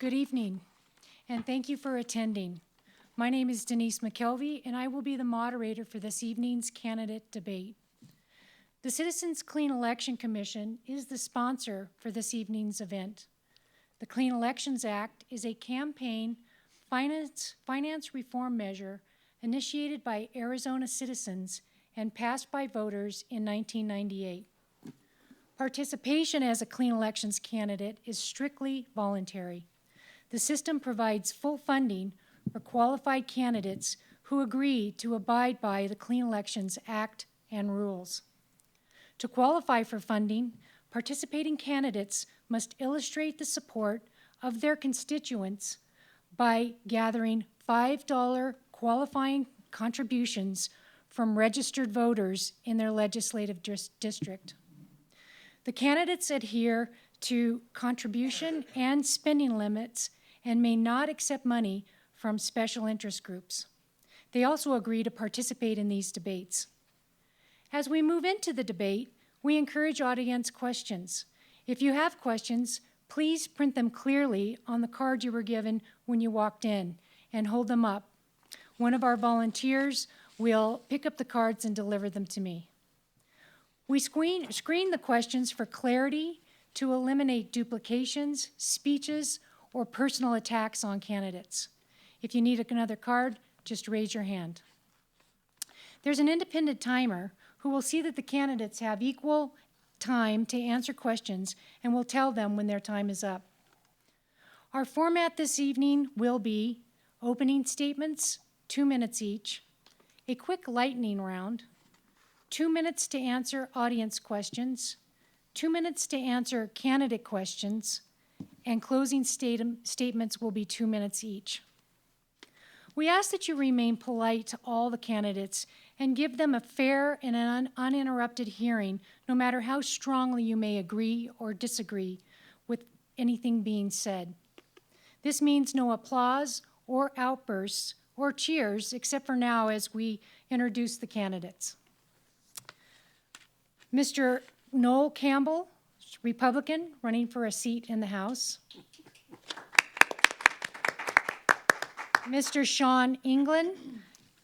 Good evening, and thank you for attending. My name is Denise McKelvey, and I will be the moderator for this evening's candidate debate. The Citizens Clean Election Commission is the sponsor for this evening's event. The Clean Elections Act is a campaign finance reform measure initiated by Arizona citizens and passed by voters in 1998. Participation as a clean elections candidate is strictly voluntary. The system provides full funding for qualified candidates who agree to abide by the Clean Elections Act and rules. To qualify for funding, participating candidates must illustrate the support of their constituents by gathering $5 qualifying contributions from registered voters in their legislative district. The candidates adhere to contribution and spending limits and may not accept money from special interest groups. They also agree to participate in these debates. As we move into the debate, we encourage audience questions. If you have questions, please print them clearly on the card you were given when you walked in and hold them up. One of our volunteers will pick up the cards and deliver them to me. We screen the questions for clarity to eliminate duplications, speeches, or personal attacks on candidates. If you need another card, just raise your hand. There's an independent timer who will see that the candidates have equal time to answer questions and will tell them when their time is up. Our format this evening will be opening statements, 2 minutes each, a quick lightning round, 2 minutes to answer audience questions, 2 minutes to answer candidate questions, and closing statements will be 2 minutes each. We ask that you remain polite to all the candidates and give them a fair and an uninterrupted hearing, no matter how strongly you may agree or disagree with anything being said. This means no applause or outbursts or cheers, except for now as we introduce the candidates. Mr. Noel Campbell, Republican, running for a seat in the House. Mr. Sean England,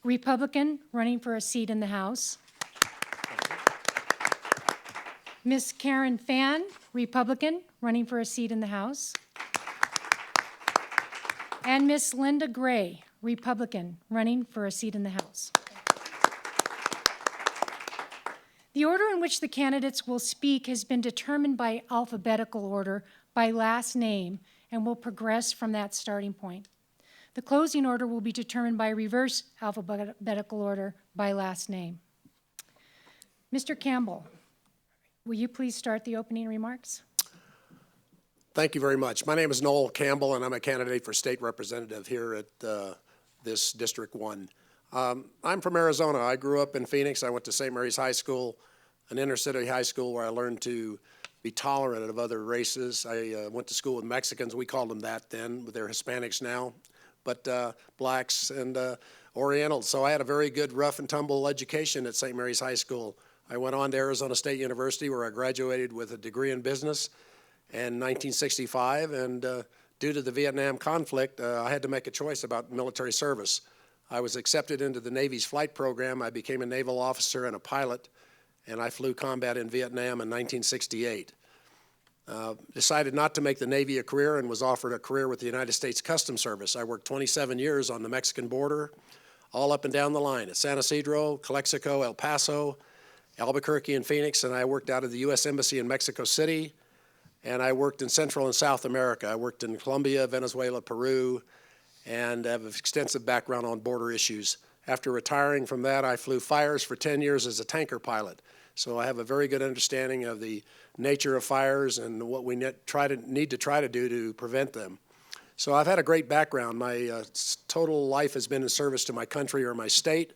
Republican, running for a seat in the House. Ms. Karen Fan, Republican, running for a seat in the House. And Ms. Linda Gray, Republican, running for a seat in the House. The order in which the candidates will speak has been determined by alphabetical order by last name and will progress from that starting point. The closing order will be determined by reverse alphabetical order by last name. Mr. Campbell, will you please start the opening remarks? Thank you very much. My name is Noel Campbell, and I'm a candidate for state representative here at this District 1. I'm from Arizona. I grew up in Phoenix. I went to St. Mary's High School, an inner-city high school where I learned to be tolerant of other races. I went to school with Mexicans. We called them that then, but they're Hispanics now, but blacks and Orientals. So I had a very good rough and tumble education at St. Mary's High School. I went on to Arizona State University, where I graduated with a degree in business in 1965, and due to the Vietnam conflict, I had to make a choice about military service. I was accepted into the Navy's flight program. I became a naval officer and a pilot, and I flew combat in Vietnam in 1968. Decided not to make the Navy a career and was offered a career with the United States Customs Service. I worked 27 years on the Mexican border, all up and down the line at San Ysidro, Calexico, El Paso, Albuquerque, and Phoenix, and I worked out of the U.S. Embassy in Mexico City, and I worked in Central and South America. I worked in Colombia, Venezuela, Peru, and have an extensive background on border issues. After retiring from that, I flew fires for 10 years as a tanker pilot. So I have a very good understanding of the nature of fires and what we need to try to do to prevent them. So I've had a great background. My total life has been in service to my country or my state.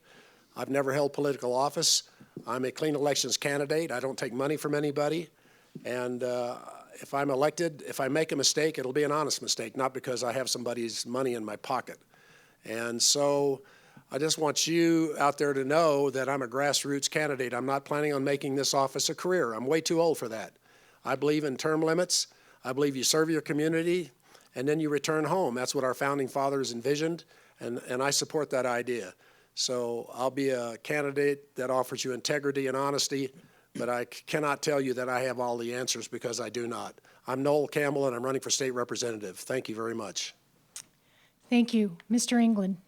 I've never held political office. I'm a clean elections candidate. I don't take money from anybody. And if I'm elected, if I make a mistake, it'll be an honest mistake, not because I have somebody's money in my pocket. And so I just want you out there to know that I'm a grassroots candidate. I'm not planning on making this office a career. I'm way too old for that. I believe in term limits. I believe you serve your community and then you return home. That's what our founding fathers envisioned, and I support that idea. So I'll be a candidate that offers you integrity and honesty, but I cannot tell you that I have all the answers because I do not. I'm Noel Campbell, and I'm running for state representative. Thank you very much. Thank you. Mr. England.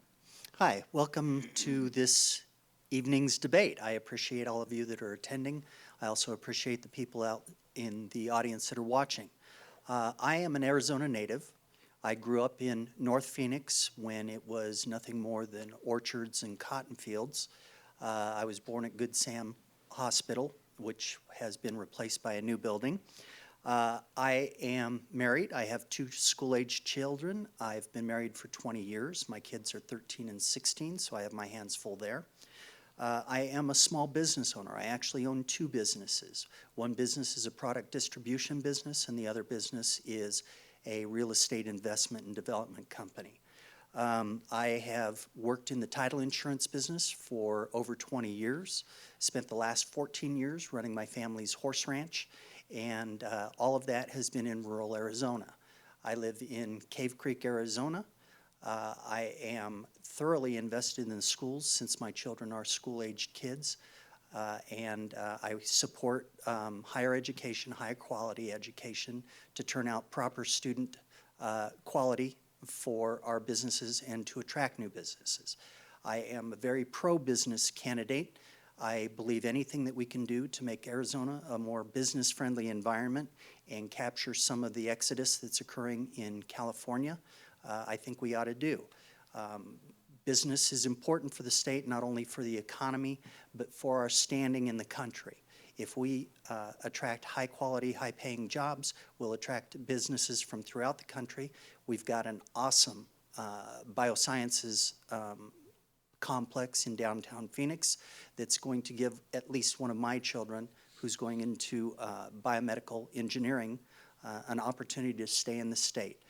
Hi, welcome to this evening's debate. I appreciate all of you that are attending. I also appreciate the people out in the audience that are watching. I am an Arizona native. I grew up in North Phoenix when it was nothing more than orchards and cotton fields. I was born at Good Sam Hospital, which has been replaced by a new building. I am married. I have 2 school-aged children. I've been married for 20 years. My kids are 13 and 16, so I have my hands full there. I am a small business owner. I actually own 2 businesses. One business is a product distribution business, and the other business is a real estate investment and development company. I have worked in the title insurance business for over 20 years, spent the last 14 years running my family's horse ranch, and all of that has been in rural Arizona. I live in Cave Creek, Arizona. I am thoroughly invested in the schools since my children are school-aged kids, and I support higher education, high-quality education to turn out proper student quality for our businesses and to attract new businesses. I am a very pro-business candidate. I believe anything that we can do to make Arizona a more business-friendly environment and capture some of the exodus that's occurring in California, I think we ought to do. Business is important for the state, not only for the economy, but for our standing in the country. If we attract high-quality, high-paying jobs, we'll attract businesses from throughout the country. We've got an awesome biosciences complex in downtown Phoenix that's going to give at least one of my children who's going into biomedical engineering an opportunity to stay in the state.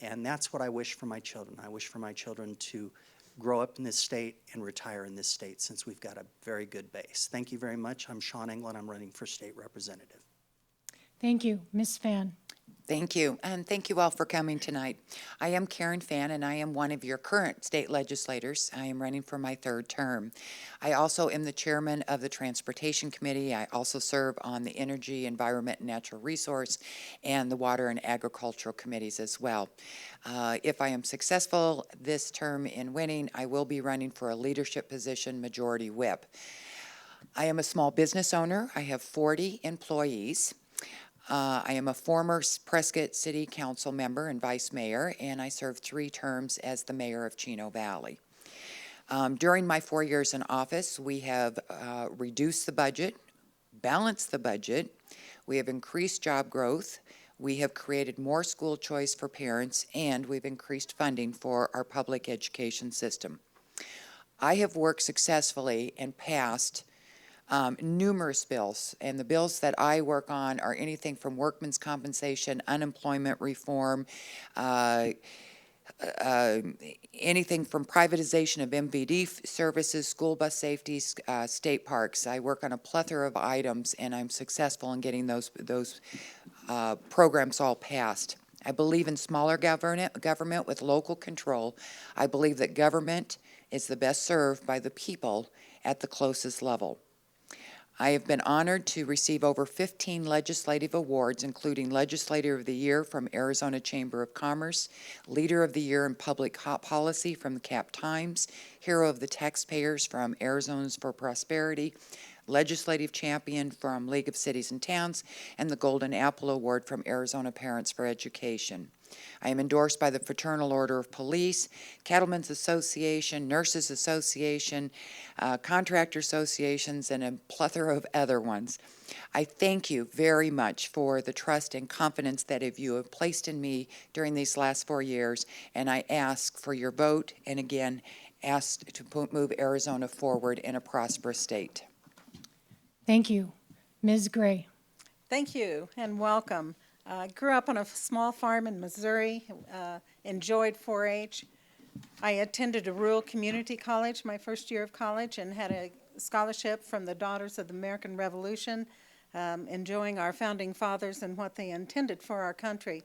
And that's what I wish for my children. I wish for my children to grow up in this state and retire in this state since we've got a very good base. Thank you very much. I'm Sean England. I'm running for state representative. Thank you. Ms. Fan. Thank you, and thank you all for coming tonight. I am Karen Fan, and I am one of your current state legislators. I am running for my 3rd term. I also am the chairman of the Transportation Committee. I also serve on the Energy, Environment, and Natural Resource, and the Water and Agricultural Committees as well. If I am successful this term in winning, I will be running for a leadership position, Majority Whip. I am a small business owner. I have 40 employees. I am a former Prescott City Council member and vice mayor, and I served 3 terms as the mayor of Chino Valley. During my 4 years in office, we have reduced the budget, balanced the budget, we have increased job growth, we have created more school choice for parents, and we've increased funding for our public education system. I have worked successfully and passed numerous bills, and the bills that I work on are anything from workman's compensation, unemployment reform, anything from privatization of MVD services, school bus safety, state parks. I work on a plethora of items, and I'm successful in getting those programs all passed. I believe in smaller government with local control. I believe that government is the best served by the people at the closest level. I have been honored to receive over 15 legislative awards, including Legislator of the Year from Arizona Chamber of Commerce, Leader of the Year in Public Policy from the Cap Times, Hero of the Taxpayers from Arizonans for Prosperity, Legislative Champion from League of Cities and Towns, and the Golden Apple Award from Arizona Parents for Education. I am endorsed by the Fraternal Order of Police, Cattlemen's Association, Nurses Association, Contractor Associations, and a plethora of other ones. I thank you very much for the trust and confidence that you have placed in me during these last 4 years, and I ask for your vote, and again, ask to move Arizona forward in a prosperous state. Thank you. Ms. Gray. Thank you and welcome. I grew up on a small farm in Missouri, enjoyed 4-H. I attended a rural community college my first year of college and had a scholarship from the Daughters of the American Revolution, enjoying our founding fathers and what they intended for our country.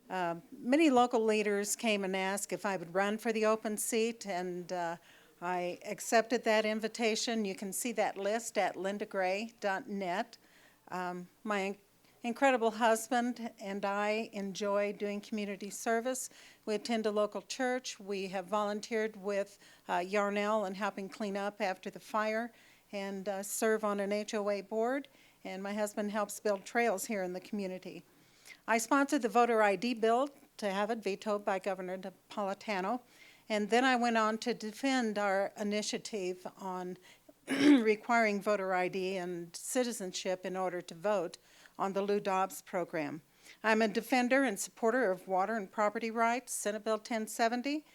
Many local leaders came and asked if I would run for the open seat, and I accepted that invitation. You can see that list at lindagray.net. My incredible husband and I enjoy doing community service. We attend a local church. We have volunteered with Yarnell and helping clean up after the fire, and serve on an HOA board. And my husband helps build trails here in the community. I sponsored the voter ID bill to have it vetoed by Governor Napolitano. And then I went on to defend our initiative on requiring voter ID and citizenship in order to vote on the Lou Dobbs program. I'm a defender and supporter of water and property rights, Senate Bill 1070,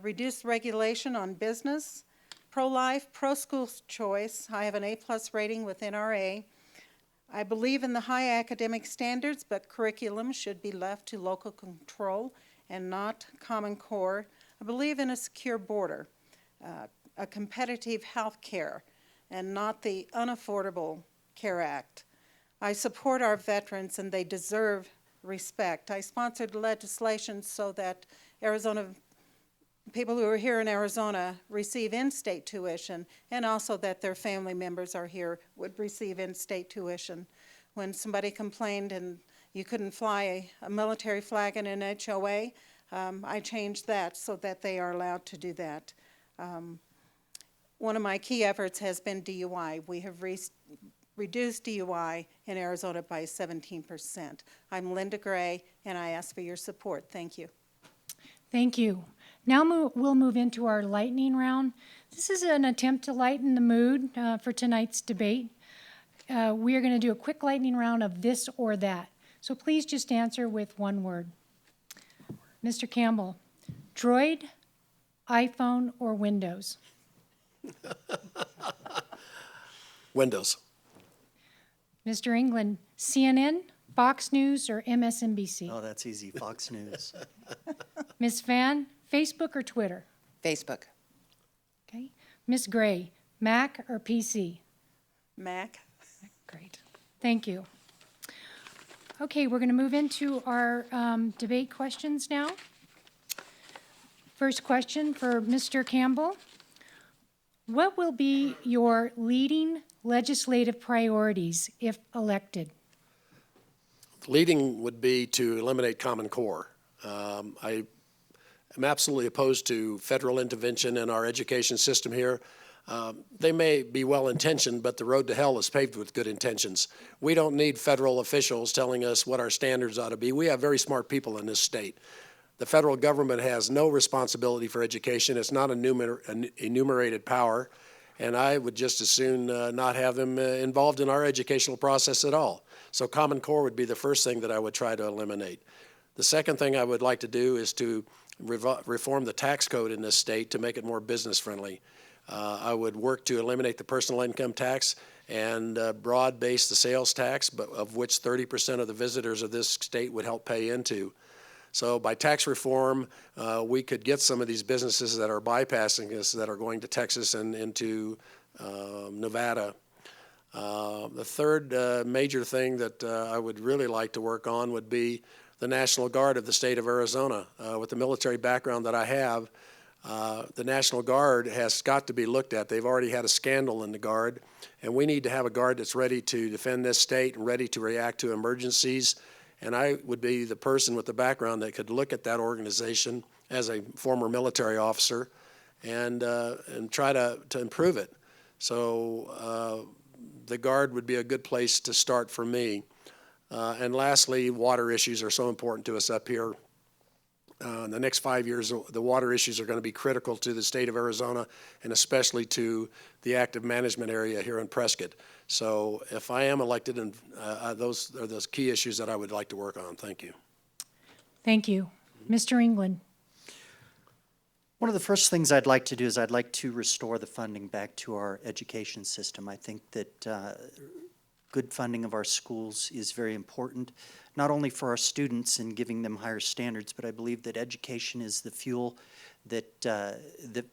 reduced regulation on business, pro-life, pro-school choice. I have an A+ rating with NRA. I believe in the high academic standards, but curriculum should be left to local control and not Common Core. I believe in a secure border, a competitive health care, and not the unaffordable CARE Act. I support our veterans, and they deserve respect. I sponsored legislation so that people who are here in Arizona receive in-state tuition, and also that their family members are here would receive in-state tuition. When somebody complained and you couldn't fly a military flag in an HOA, I changed that so that they are allowed to do that. One of my key efforts has been DUI. We have reduced DUI in Arizona by 17%. I'm Linda Gray, and I ask for your support. Thank you. Thank you. Now we'll move into our lightning round. This is an attempt to lighten the mood for tonight's debate. We are going to do a quick lightning round of this or that. So please just answer with one word. Mr. Campbell, Droid, iPhone, or Windows? Windows. Mr. England, CNN, Fox News, or MSNBC? Oh, that's easy. Fox News. Ms. Fan, Facebook or Twitter? Facebook. Okay. Ms. Gray, Mac or PC? Mac. Great. Thank you. Okay, we're going to move into our debate questions now. First question for Mr. Campbell. What will be your leading legislative priorities if elected? Leading would be to eliminate Common Core. I am absolutely opposed to federal intervention in our education system here. They may be well-intentioned, but the road to hell is paved with good intentions. We don't need federal officials telling us what our standards ought to be. We have very smart people in this state. The federal government has no responsibility for education. It's not an enumerated power, and I would just as soon not have them involved in our educational process at all. So Common Core would be the first thing that I would try to eliminate. The second thing I would like to do is to reform the tax code in this state to make it more business-friendly. I would work to eliminate the personal income tax and broad-base the sales tax, but of which 30% of the visitors of this state would help pay into. So by tax reform, we could get some of these businesses that are bypassing us, that are going to Texas and into Nevada. The third major thing that I would really like to work on would be the National Guard of the state of Arizona. With the military background that I have, the National Guard has got to be looked at. They've already had a scandal in the Guard, and we need to have a Guard that's ready to defend this state and ready to react to emergencies. And I would be the person with the background that could look at that organization as a former military officer and try to improve it. So the Guard would be a good place to start for me. And lastly, water issues are so important to us up here. In the next 5 years, the water issues are going to be critical to the state of Arizona and especially to the active management area here in Prescott. So if I am elected, and those are those key issues that I would like to work on. Thank you. Thank you. Mr. England. One of the first things I'd like to do is I'd like to restore the funding back to our education system. I think that good funding of our schools is very important, not only for our students and giving them higher standards, but I believe that education is the fuel that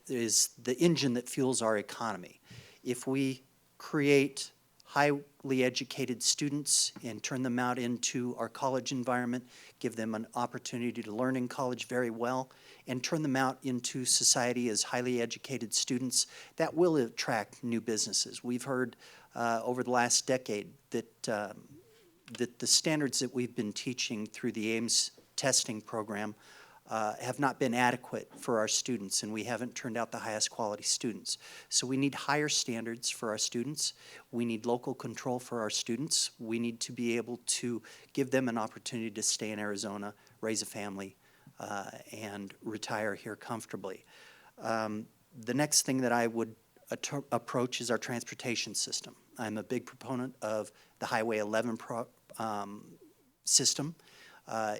is the engine that fuels our economy. If we create highly educated students and turn them out into our college environment, give them an opportunity to learn in college very well, and turn them out into society as highly educated students, that will attract new businesses. We've heard over the last decade that the standards that we've been teaching through the AIMS testing program have not been adequate for our students, and we haven't turned out the highest quality students. So we need higher standards for our students. We need local control for our students. We need to be able to give them an opportunity to stay in Arizona, raise a family, and retire here comfortably. The next thing that I would approach is our transportation system. I'm a big proponent of the Highway 11 system.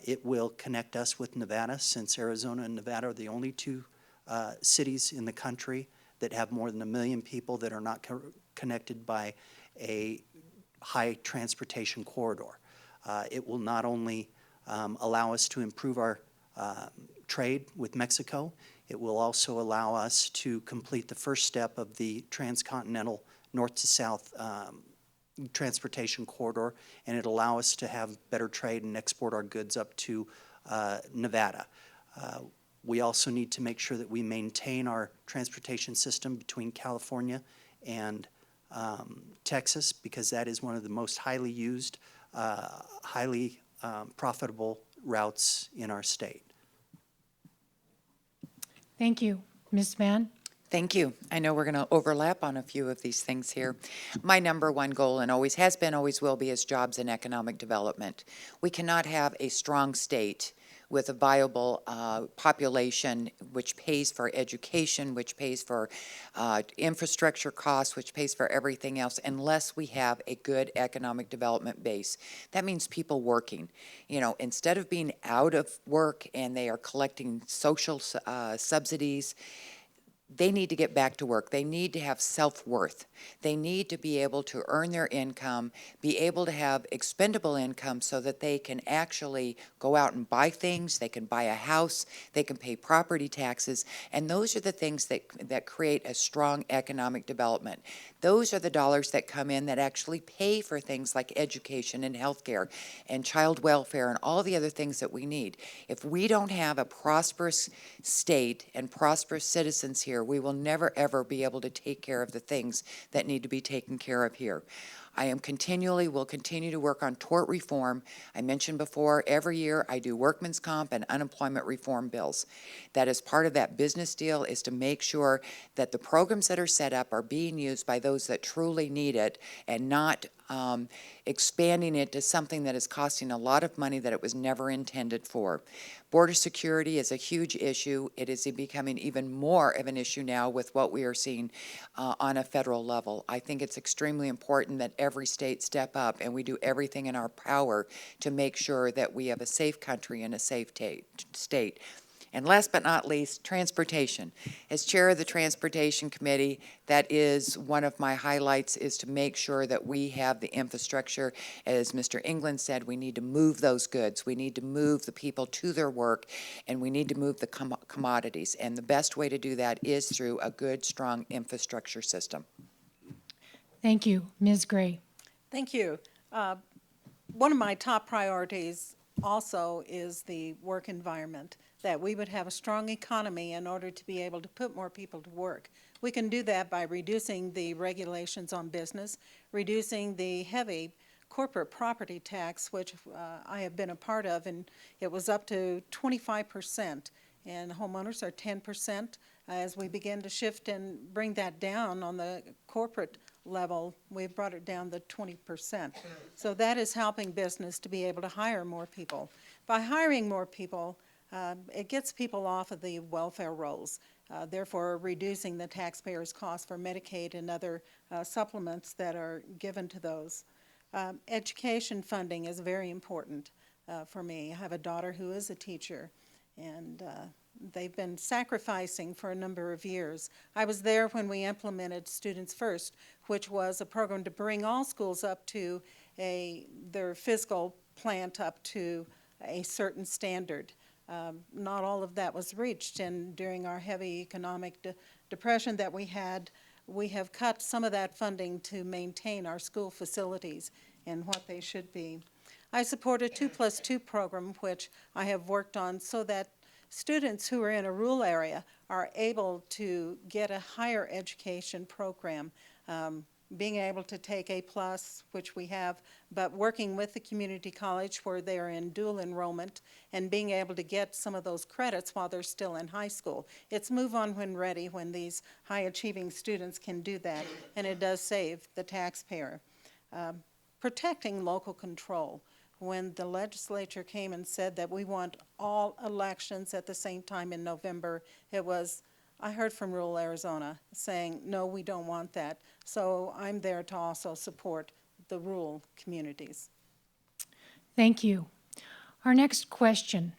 It will connect us with Nevada, since Arizona and Nevada are the only two cities in the country that have more than 1 million people that are not connected by a high transportation corridor. It will not only allow us to improve our trade with Mexico, it will also allow us to complete the first step of the transcontinental north to south transportation corridor, and it'll allow us to have better trade and export our goods up to Nevada. We also need to make sure that we maintain our transportation system between California and Texas, because that is one of the most highly used, highly profitable routes in our state. Thank you. Ms. Van? Thank you. I know we're going to overlap on a few of these things here. My number one goal, and always has been, always will be, is jobs and economic development. We cannot have a strong state with a viable population which pays for education, which pays for infrastructure costs, which pays for everything else, unless we have a good economic development base. That means people working. You know, instead of being out of work and they are collecting social subsidies, they need to get back to work. They need to have self-worth. They need to be able to earn their income, be able to have expendable income so that they can actually go out and buy things, they can buy a house, they can pay property taxes, and those are the things that create a strong economic development. Those are the dollars that come in that actually pay for things like education and healthcare and child welfare and all the other things that we need. If we don't have a prosperous state and prosperous citizens here, we will never, ever be able to take care of the things that need to be taken care of here. I will continue to work on tort reform. I mentioned before, every year I do workman's comp and unemployment reform bills. That is part of that business deal, is to make sure that the programs that are set up are being used by those that truly need it, and not expanding it to something that is costing a lot of money that it was never intended for. Border security is a huge issue. It is becoming even more of an issue now with what we are seeing on a federal level. I think it's extremely important that every state step up and we do everything in our power to make sure that we have a safe country and a safe state. And last but not least, transportation. As chair of the Transportation Committee, that is one of my highlights, is to make sure that we have the infrastructure. As Mr. England said, we need to move those goods. We need to move the people to their work, and we need to move the commodities. And the best way to do that is through a good, strong infrastructure system. Thank you. Ms. Gray? Thank you. One of my top priorities also is the work environment, that we would have a strong economy in order to be able to put more people to work. We can do that by reducing the regulations on business, reducing the heavy corporate property tax, which I have been a part of, and it was up to 25%, and homeowners are 10%. As we begin to shift and bring that down on the corporate level, we've brought it down to 20%. So that is helping business to be able to hire more people. By hiring more people, it gets people off of the welfare rolls, therefore reducing the taxpayers' cost for Medicaid and other supplements that are given to those. Education funding is very important for me. I have a daughter who is a teacher, and they've been sacrificing for a number of years. I was there when we implemented Students First, which was a program to bring all schools up to their fiscal plant up to a certain standard. Not all of that was reached, and during our heavy economic depression that we had, we have cut some of that funding to maintain our school facilities and what they should be. I support a 2+2 program, which I have worked on so that students who are in a rural area are able to get a higher education program, being able to take A+, which we have, but working with the community college where they're in dual enrollment and being able to get some of those credits while they're still in high school. It's move on when ready when these high-achieving students can do that, and it does save the taxpayer. Protecting local control. When the legislature came and said that we want all elections at the same time in November, I heard from rural Arizona saying, no, we don't want that. So I'm there to also support the rural communities. Thank you. Our next question.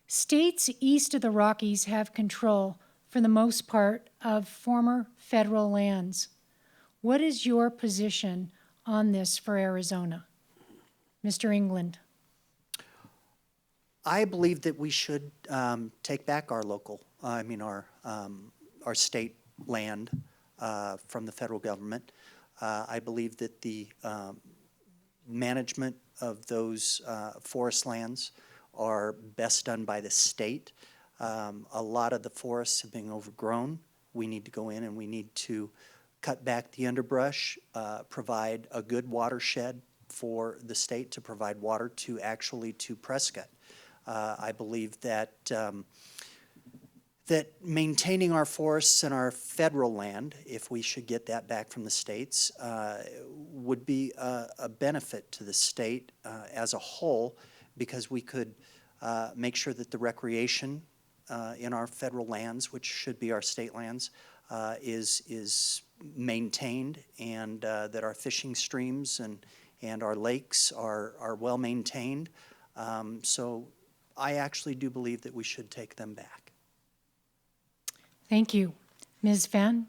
States east of the Rockies have control, for the most part, of former federal lands. What is your position on this for Arizona? Mr. England. I believe that we should take back our state land from the federal government. I believe that the management of those forest lands are best done by the state. A lot of the forests have been overgrown. We need to go in and we need to cut back the underbrush, provide a good watershed for the state to provide water to Prescott. I believe that that maintaining our forests and our federal land, if we should get that back from the states, would be a benefit to the state as a whole, because we could make sure that the recreation in our federal lands, which should be our state lands, is maintained, and that our fishing streams and our lakes are well maintained. So I actually do believe that we should take them back. Thank you. Ms. Fan?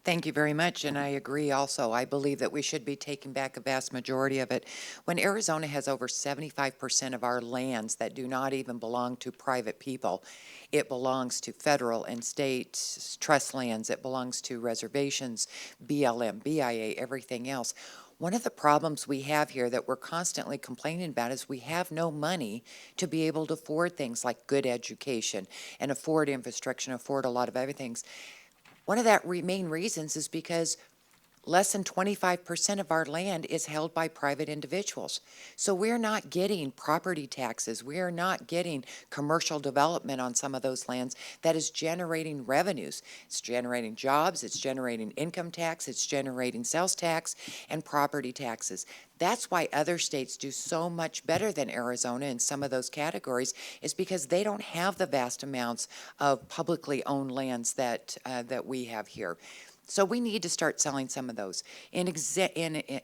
Thank you very much, and I agree also. I believe that we should be taking back a vast majority of it. When Arizona has over 75% of our lands that do not even belong to private people, it belongs to federal and state trust lands, it belongs to reservations, BLM, BIA, everything else. One of the problems we have here that we're constantly complaining about is we have no money to be able to afford things like good education and afford infrastructure and afford a lot of other things. One of that main reasons is because less than 25% of our land is held by private individuals. So we're not getting property taxes. We are not getting commercial development on some of those lands that is generating revenues. It's generating jobs, it's generating income tax, it's generating sales tax and property taxes. That's why other states do so much better than Arizona in some of those categories, is because they don't have the vast amounts of publicly owned lands that we have here. So we need to start selling some of those. In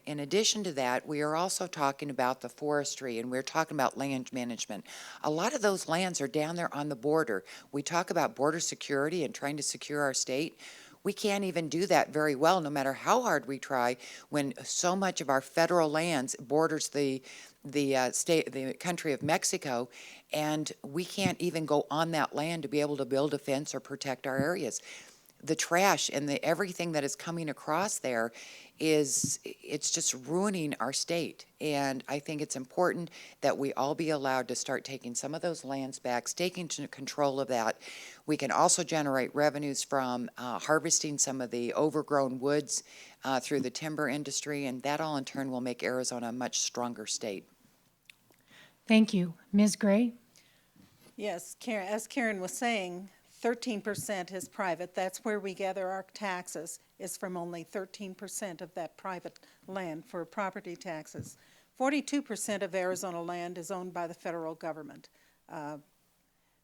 addition to that, we are also talking about the forestry, and we're talking about land management. A lot of those lands are down there on the border. We talk about border security and trying to secure our state. We can't even do that very well, no matter how hard we try, when so much of our federal lands borders the country of Mexico, and we can't even go on that land to be able to build a fence or protect our areas. The trash and everything that is coming across there it's just ruining our state. And I think it's important that we all be allowed to start taking some of those lands back, taking control of that. We can also generate revenues from harvesting some of the overgrown woods through the timber industry, and that all in turn will make Arizona a much stronger state. Thank you. Ms. Gray? Yes, as Karen was saying, 13% is private. That's where we gather our taxes, is from only 13% of that private land for property taxes. 42% of Arizona land is owned by the federal government.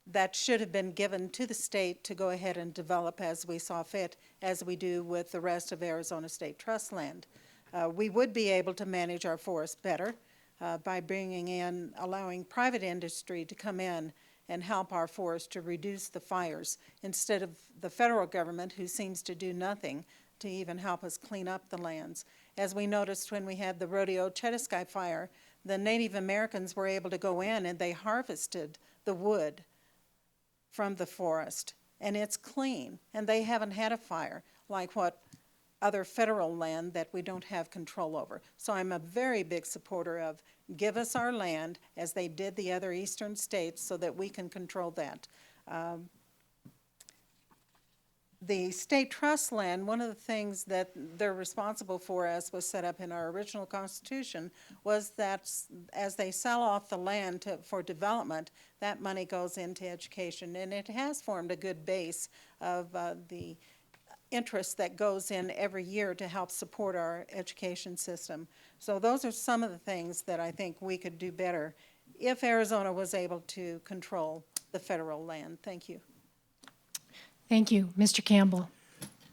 That should have been given to the state to go ahead and develop as we saw fit, as we do with the rest of Arizona State Trust land. We would be able to manage our forests better by allowing private industry to come in and help our forests to reduce the fires, instead of the federal government, who seems to do nothing to even help us clean up the lands. As we noticed when we had the Rodeo Chetasky fire, the Native Americans were able to go in and they harvested the wood from the forest, and it's clean, and they haven't had a fire like what other federal land that we don't have control over. So I'm a very big supporter of give us our land as they did the other eastern states so that we can control that. The state trust land, one of the things that they're responsible for, as was set up in our original Constitution, was that as they sell off the land for development, that money goes into education. And it has formed a good base of the interest that goes in every year to help support our education system. So those are some of the things that I think we could do better if Arizona was able to control the federal land. Thank you. Thank you. Mr. Campbell.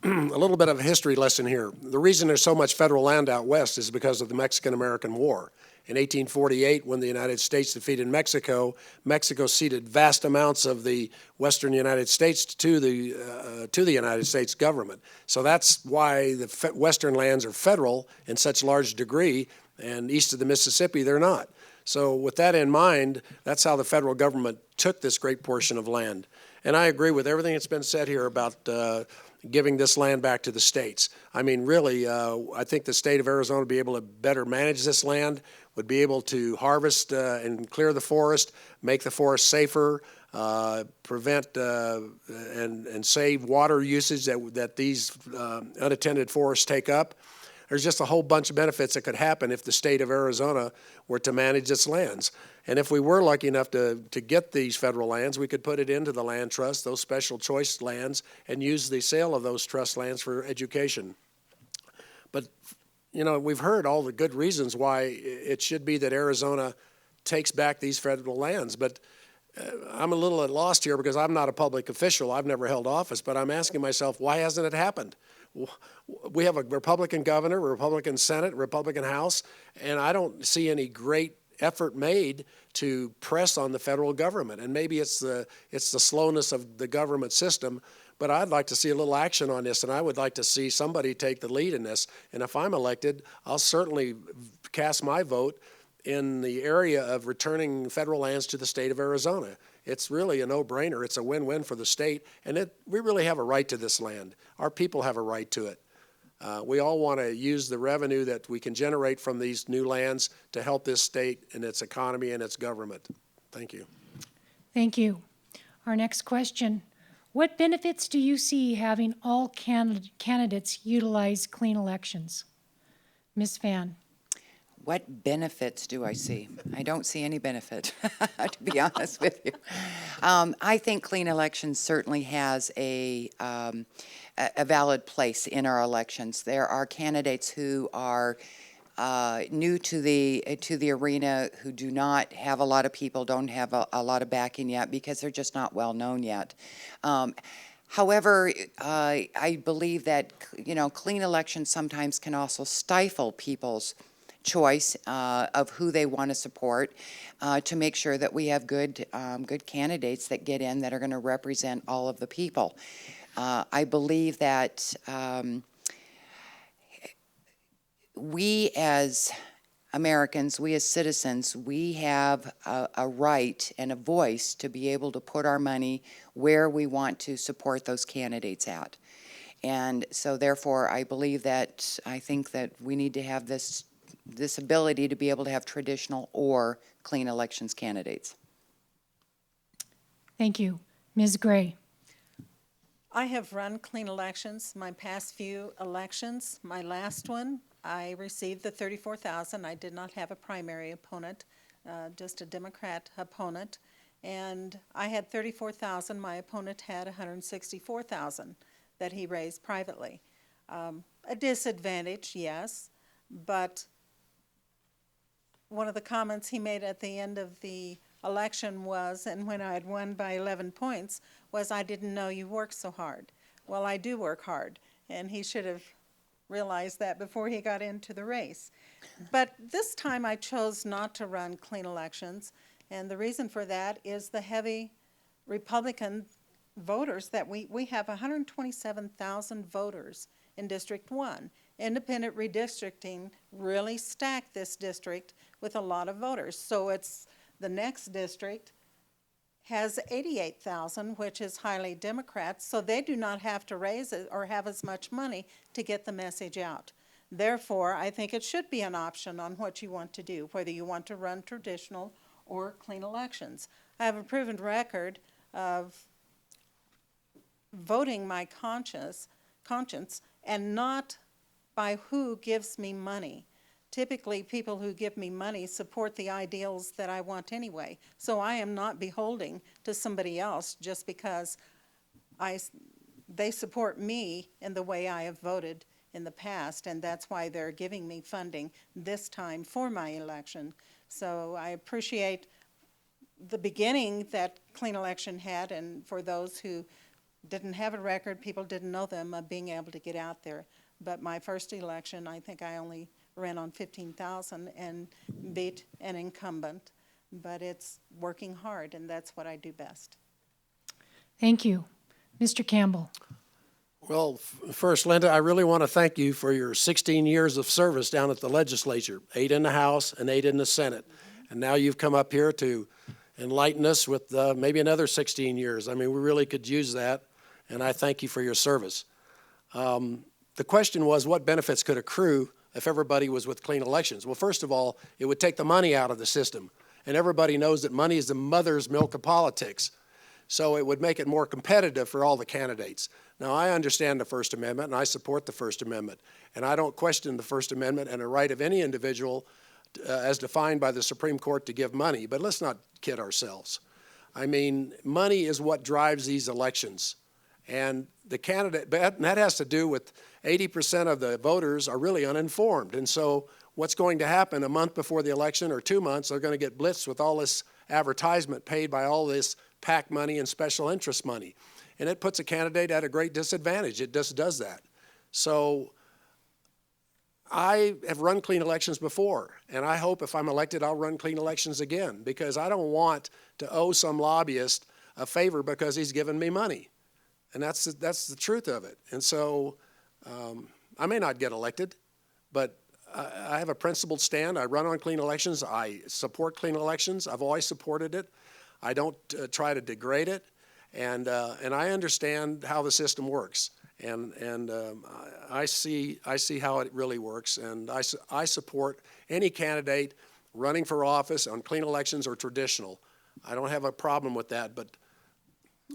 A little bit of a history lesson here. The reason there's so much federal land out west is because of the Mexican-American War. In 1848, when the United States defeated Mexico, Mexico ceded vast amounts of the western United States to the United States government. So that's why the western lands are federal in such large degree, and east of the Mississippi, they're not. So with that in mind, that's how the federal government took this great portion of land. And I agree with everything that's been said here about giving this land back to the states. I mean, really, I think the state of Arizona would be able to better manage this land, would be able to harvest and clear the forest, make the forest safer, prevent and save water usage that these unattended forests take up. There's just a whole bunch of benefits that could happen if the state of Arizona were to manage its lands. And if we were lucky enough to get these federal lands, we could put it into the land trust, those special choice lands, and use the sale of those trust lands for education. But, you know, we've heard all the good reasons why it should be that Arizona takes back these federal lands. But I'm a little at loss here because I'm not a public official. I've never held office, but I'm asking myself, why hasn't it happened? We have a Republican governor, a Republican Senate, a Republican House, and I don't see any great effort made to press on the federal government. And maybe it's the slowness of the government system, but I'd like to see a little action on this, and I would like to see somebody take the lead in this. And if I'm elected, I'll certainly cast my vote in the area of returning federal lands to the state of Arizona. It's really a no-brainer. It's a win-win for the state, and we really have a right to this land. Our people have a right to it. We all want to use the revenue that we can generate from these new lands to help this state and its economy and its government. Thank you. Thank you. Our next question. What benefits do you see having all candidates utilize clean elections? Ms. Fan. What benefits do I see? I don't see any benefit, to be honest with you. I think clean elections certainly has a valid place in our elections. There are candidates who are new to the arena, who do not have a lot of people, don't have a lot of backing yet because they're just not well known yet. However, I believe that, you know, clean elections sometimes can also stifle people's choice of who they want to support to make sure that we have good candidates that get in that are going to represent all of the people. I believe that we as Americans, we as citizens, we have a right and a voice to be able to put our money where we want to support those candidates at. And so therefore, I think that we need to have this ability to be able to have traditional or clean elections candidates. Thank you. Ms. Gray. I have run clean elections my past few elections. My last one, I received the $34,000. I did not have a primary opponent, just a Democrat opponent. And I had $34,000. My opponent had $164,000 that he raised privately. A disadvantage, yes, but one of the comments he made at the end of the election was, and when I had won by 11 points, was, I didn't know you worked so hard. Well, I do work hard, and he should have realized that before he got into the race. But this time I chose not to run clean elections, and the reason for that is the heavy Republican voters that we have 127,000 voters in District 1. Independent redistricting really stacked this district with a lot of voters. So it's the next district has 88,000, which is highly Democrat, so they do not have to raise it or have as much money to get the message out. Therefore, I think it should be an option on what you want to do, whether you want to run traditional or clean elections. I have a proven record of voting my conscience and not by who gives me money. Typically, people who give me money support the ideals that I want anyway. So I am not beholden to somebody else just because they support me in the way I have voted in the past, and that's why they're giving me funding this time for my election. So I appreciate the beginning that Clean Election had, and for those who didn't have a record, people didn't know them, being able to get out there. But my first election, I think I only ran on 15,000 and beat an incumbent. But it's working hard, and that's what I do best. Thank you. Mr. Campbell. Well, first, Linda, I really want to thank you for your 16 years of service down at the legislature, 8 in the House and 8 in the Senate. And now you've come up here to enlighten us with maybe another 16 years. I mean, we really could use that, and I thank you for your service. The question was, what benefits could accrue if everybody was with clean elections? Well, first of all, it would take the money out of the system. And everybody knows that money is the mother's milk of politics. So it would make it more competitive for all the candidates. Now, I understand the First Amendment, and I support the First Amendment. And I don't question the First Amendment and the right of any individual, as defined by the Supreme Court, to give money. But let's not kid ourselves. I mean, money is what drives these elections. And the candidate, and that has to do with 80% of the voters are really uninformed. And so what's going to happen a month before the election or 2 months, they're going to get blitzed with all this advertisement paid by all this PAC money and special interest money. And it puts a candidate at a great disadvantage. It just does that. So I have run clean elections before, and I hope if I'm elected, I'll run clean elections again, because I don't want to owe some lobbyist a favor because he's given me money. And that's the truth of it. And so I may not get elected, but I have a principled stand. I run on clean elections. I support clean elections. I've always supported it. I don't try to degrade it. And I understand how the system works. And I see how it really works. And I support any candidate running for office on clean elections or traditional. I don't have a problem with that, but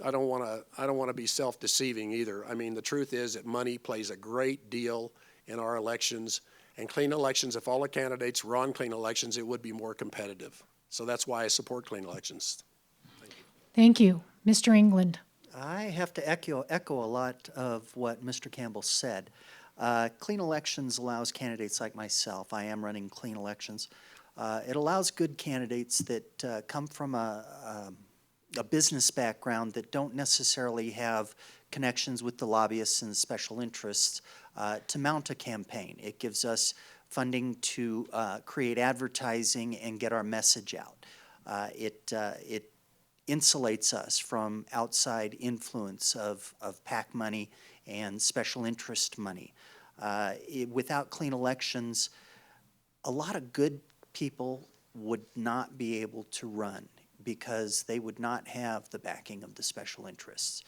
I don't want to be self-deceiving either. I mean, the truth is that money plays a great deal in our elections, and clean elections, if all the candidates run clean elections, it would be more competitive. So that's why I support clean elections. Thank you. Mr. England. I have to echo a lot of what Mr. Campbell said. Clean elections allows candidates like myself, I am running clean elections, it allows good candidates that come from a business background that don't necessarily have connections with the lobbyists and special interests to mount a campaign. It gives us funding to create advertising and get our message out. It insulates us from outside influence of PAC money and special interest money. Without clean elections, a lot of good people would not be able to run because they would not have the backing of the special interests.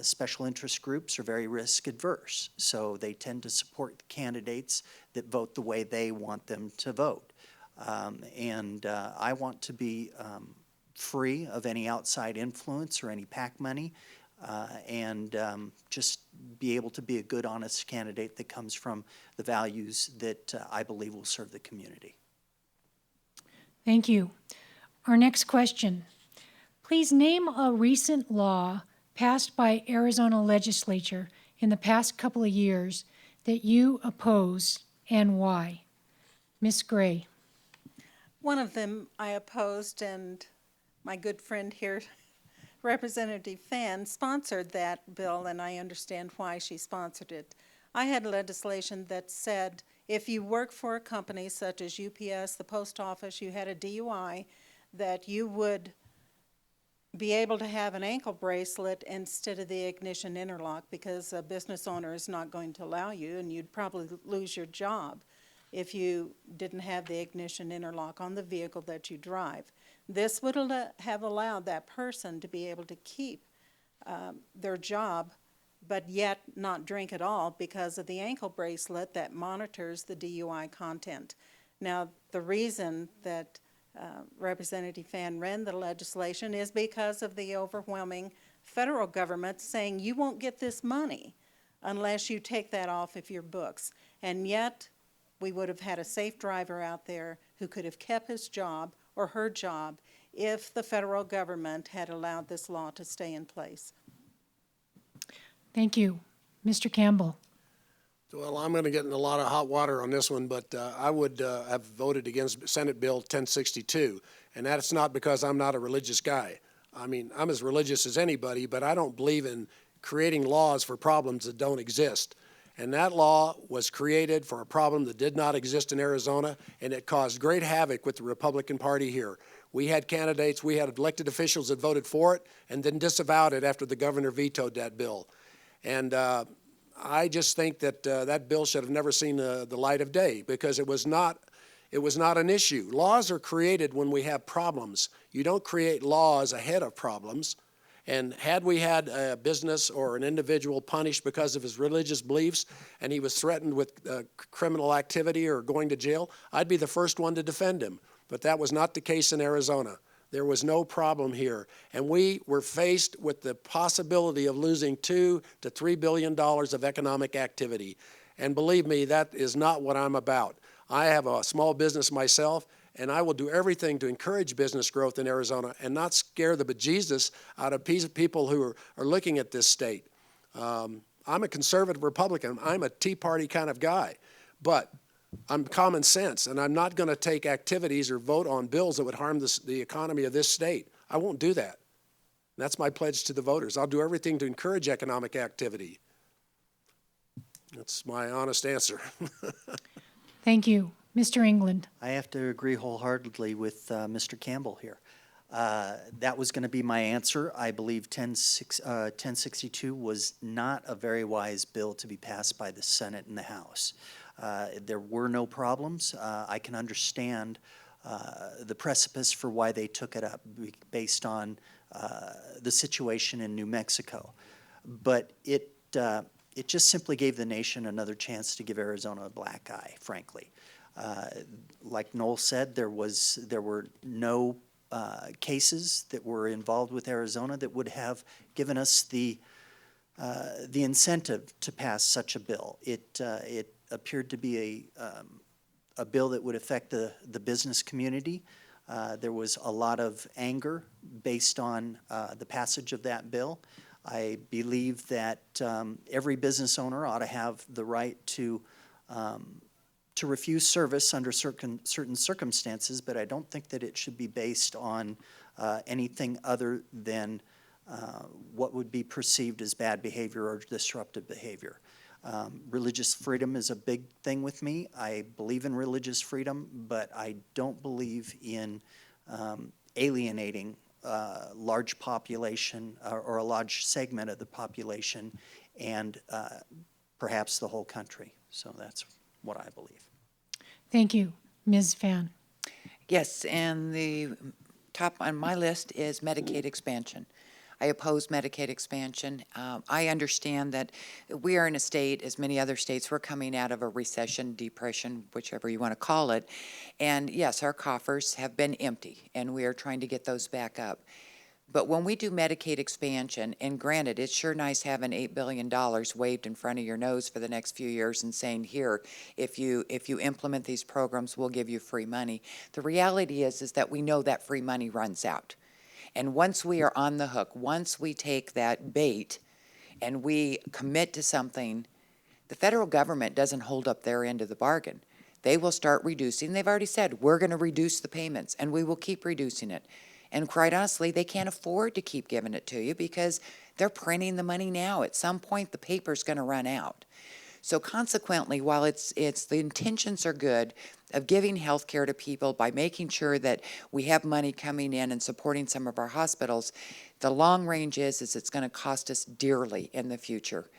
Special interest groups are very risk adverse, so they tend to support candidates that vote the way they want them to vote. I want to be free of any outside influence or any PAC money, and just be able to be a good, honest candidate that comes from the values that I believe will serve the community. Thank you. Our next question. Please name a recent law passed by Arizona legislature in the past couple of years that you oppose and why. Ms. Gray. One of them I opposed, and my good friend here, Representative Fan, sponsored that bill, and I understand why she sponsored it. I had legislation that said if you work for a company such as UPS, the post office, you had a DUI, that you would be able to have an ankle bracelet instead of the ignition interlock, because a business owner is not going to allow you, and you'd probably lose your job if you didn't have the ignition interlock on the vehicle that you drive. This would have allowed that person to be able to keep their job, but yet not drink at all because of the ankle bracelet that monitors the DUI content. Now, the reason that Representative Fan ran the legislation is because of the overwhelming federal government saying you won't get this money unless you take that off of your books. And yet, we would have had a safe driver out there who could have kept his job or her job if the federal government had allowed this law to stay in place. Thank you. Mr. Campbell? Well, I'm going to get in a lot of hot water on this one, but I would have voted against Senate Bill 1062, and that's not because I'm not a religious guy. I mean, I'm as religious as anybody, but I don't believe in creating laws for problems that don't exist. And that law was created for a problem that did not exist in Arizona, and it caused great havoc with the Republican Party here. We had candidates, we had elected officials that voted for it and then disavowed it after the governor vetoed that bill. And I just think that that bill should have never seen the light of day because it was not an issue. Laws are created when we have problems. You don't create laws ahead of problems. And had we had a business or an individual punished because of his religious beliefs and he was threatened with criminal activity or going to jail, I'd be the first one to defend him. But that was not the case in Arizona. There was no problem here. And we were faced with the possibility of losing $2 to $3 billion of economic activity. And believe me, that is not what I'm about. I have a small business myself, and I will do everything to encourage business growth in Arizona and not scare the bejesus out of people who are looking at this state. I'm a conservative Republican. I'm a Tea Party kind of guy. But I'm common sense, and I'm not going to take activities or vote on bills that would harm the economy of this state. I won't do that. That's my pledge to the voters. I'll do everything to encourage economic activity. That's my honest answer. Thank you. Mr. England? I have to agree wholeheartedly with Mr. Campbell here. That was going to be my answer. I believe 1062 was not a very wise bill to be passed by the Senate and the House. There were no problems. I can understand the precipice for why they took it up based on the situation in New Mexico. But it just simply gave the nation another chance to give Arizona a black eye, frankly. Like Noel said, there were no cases that were involved with Arizona that would have given us the incentive to pass such a bill. It appeared to be a bill that would affect the business community. There was a lot of anger based on the passage of that bill. I believe that every business owner ought to have the right to refuse service under certain circumstances, but I don't think that it should be based on anything other than what would be perceived as bad behavior or disruptive behavior. Religious freedom is a big thing with me. I believe in religious freedom, but I don't believe in alienating a large population or a large segment of the population and perhaps the whole country. So that's what I believe. Thank you. Ms. Fan? Yes, and the top on my list is Medicaid expansion. I oppose Medicaid expansion. I understand that we are in a state, as many other states, we're coming out of a recession, depression, whichever you want to call it. And yes, our coffers have been empty, and we are trying to get those back up. But when we do Medicaid expansion, and granted, it's sure nice having $8 billion waved in front of your nose for the next few years and saying, here, if you implement these programs, we'll give you free money. The reality is that we know that free money runs out. And once we are on the hook, once we take that bait and we commit to something, the federal government doesn't hold up their end of the bargain. They will start reducing. They've already said, we're going to reduce the payments, and we will keep reducing it. And quite honestly, they can't afford to keep giving it to you because they're printing the money now. At some point, the paper's going to run out. So consequently, while it's the intentions are good of giving health care to people by making sure that we have money coming in and supporting some of our hospitals, the long range is it's going to cost us dearly in the future.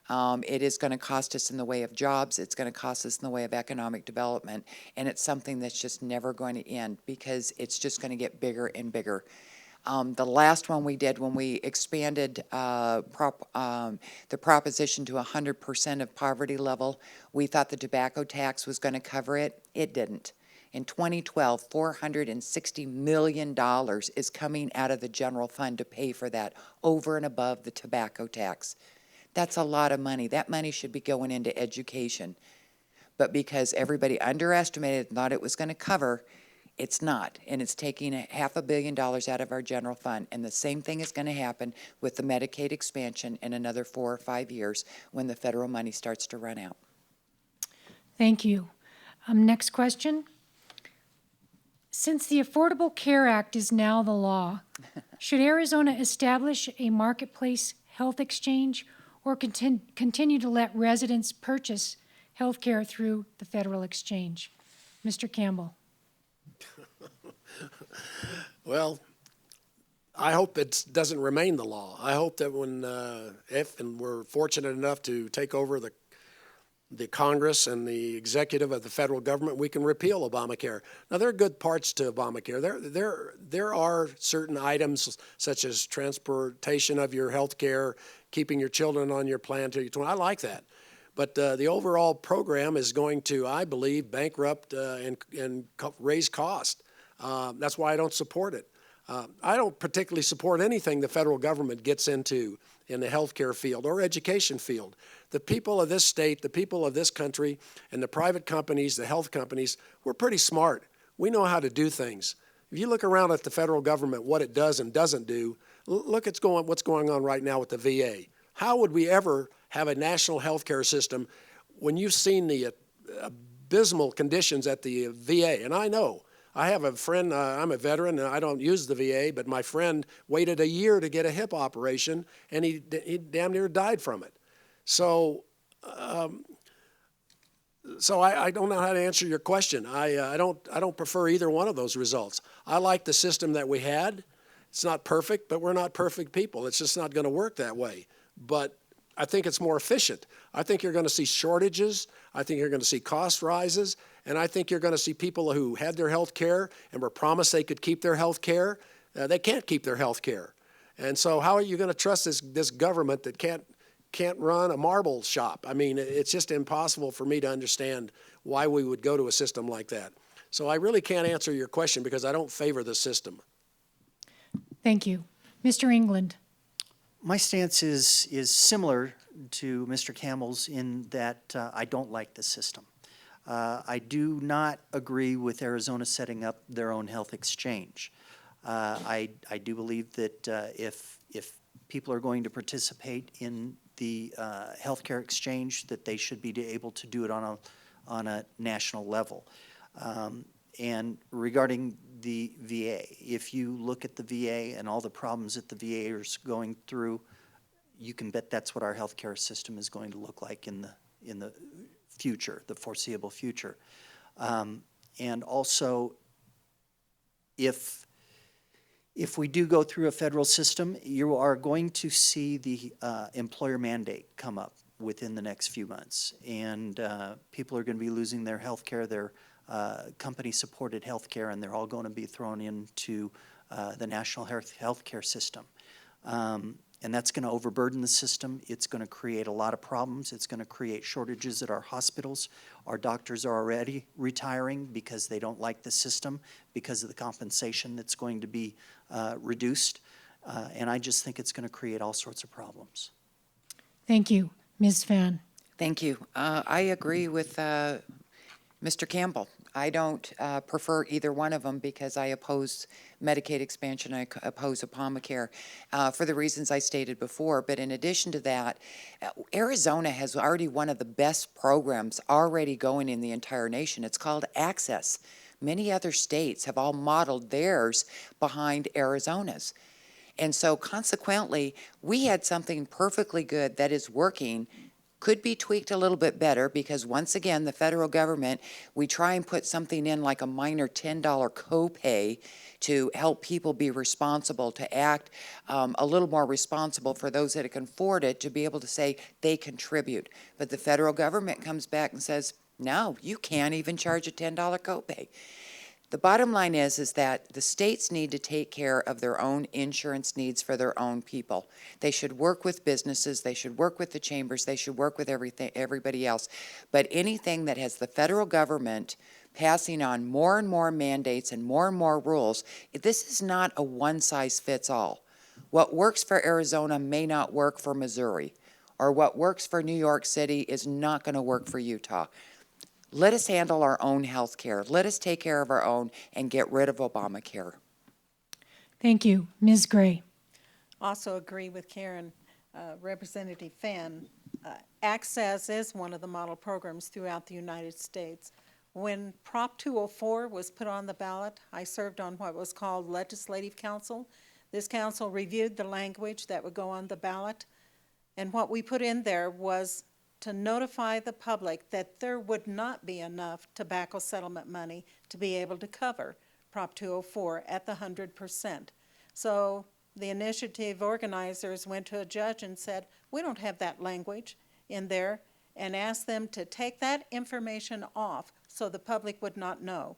It is going to cost us in the way of jobs. It's going to cost us in the way of economic development. And it's something that's just never going to end because it's just going to get bigger and bigger. The last one we did when we expanded the proposition to 100% of poverty level, we thought the tobacco tax was going to cover it. It didn't. In 2012, $460 million is coming out of the general fund to pay for that over and above the tobacco tax. That's a lot of money. That money should be going into education. But because everybody underestimated and thought it was going to cover, it's not. And it's taking $500 million out of our general fund. And the same thing is going to happen with the Medicaid expansion in another 4 or 5 years when the federal money starts to run out. Thank you. Next question. Since the Affordable Care Act is now the law, should Arizona establish a marketplace health exchange or continue to let residents purchase health care through the federal exchange? Mr. Campbell. Well, I hope it doesn't remain the law. I hope that when, if and we're fortunate enough to take over the Congress and the executive of the federal government, we can repeal Obamacare. Now, there are good parts to Obamacare. There are certain items such as transportation of your health care, keeping your children on your plan till you're 20. I like that. But the overall program is going to, I believe, bankrupt and raise cost. That's why I don't support it. I don't particularly support anything the federal government gets into in the healthcare field or education field. The people of this state, the people of this country, and the private companies, the health companies, we're pretty smart. We know how to do things. If you look around at the federal government, what it does and doesn't do, look at what's going on right now with the VA. How would we ever have a national healthcare system when you've seen the abysmal conditions at the VA? And I know. I have a friend, I'm a veteran, and I don't use the VA, but my friend waited a year to get a hip operation, and he damn near died from it. So I don't know how to answer your question. I don't prefer either one of those results. I like the system that we had. It's not perfect, but we're not perfect people. It's just not going to work that way. But I think it's more efficient. I think you're going to see shortages. I think you're going to see cost rises. And I think you're going to see people who had their health care and were promised they could keep their health care. They can't keep their health care. And so how are you going to trust this government that can't run a marble shop? I mean, it's just impossible for me to understand why we would go to a system like that. So I really can't answer your question because I don't favor the system. Thank you. Mr. England. My stance is similar to Mr. Campbell's in that I don't like the system. I do not agree with Arizona setting up their own health exchange. I do believe that if people are going to participate in the healthcare exchange, that they should be able to do it on a national level. And regarding the VA, if you look at the VA and all the problems that the VA is going through, you can bet that's what our healthcare system is going to look like in the future, the foreseeable future. And also, if we do go through a federal system, you are going to see the employer mandate come up within the next few months, and people are going to be losing their health care, their company-supported health care, and they're all going to be thrown into the national health care system. And that's going to overburden the system. It's going to create a lot of problems. It's going to create shortages at our hospitals. Our doctors are already retiring because they don't like the system, because of the compensation that's going to be reduced. And I just think it's going to create all sorts of problems. Thank you. Ms. Phan. Thank you. I agree with Mr. Campbell. I don't prefer either one of them because I oppose Medicaid expansion. I oppose Obamacare for the reasons I stated before. But in addition to that, Arizona has already one of the best programs already going in the entire nation. It's called Access. Many other states have all modeled theirs behind Arizona's. And so consequently, we had something perfectly good that is working could be tweaked a little bit better because once again, the federal government, we try and put something in like a minor $10 copay to help people be responsible, to act a little more responsible for those that can afford it, to be able to say they contribute. But the federal government comes back and says, no, you can't even charge a $10 copay. The bottom line is that the states need to take care of their own insurance needs for their own people. They should work with businesses, they should work with the chambers, they should work with everybody else. But anything that has the federal government passing on more and more mandates and more rules, this is not a one-size-fits-all. What works for Arizona may not work for Missouri, or what works for New York City is not going to work for Utah. Let us handle our own health care. Let us take care of our own and get rid of Obamacare. Thank you. Ms. Gray. Also agree with Karen, Representative Fan. Access is one of the model programs throughout the United States. When Prop 204 was put on the ballot, I served on what was called Legislative Council. This council reviewed the language that would go on the ballot, and what we put in there was to notify the public that there would not be enough tobacco settlement money to be able to cover Prop 204 at the 100%. So the initiative organizers went to a judge and said, we don't have that language in there, and asked them to take that information off so the public would not know.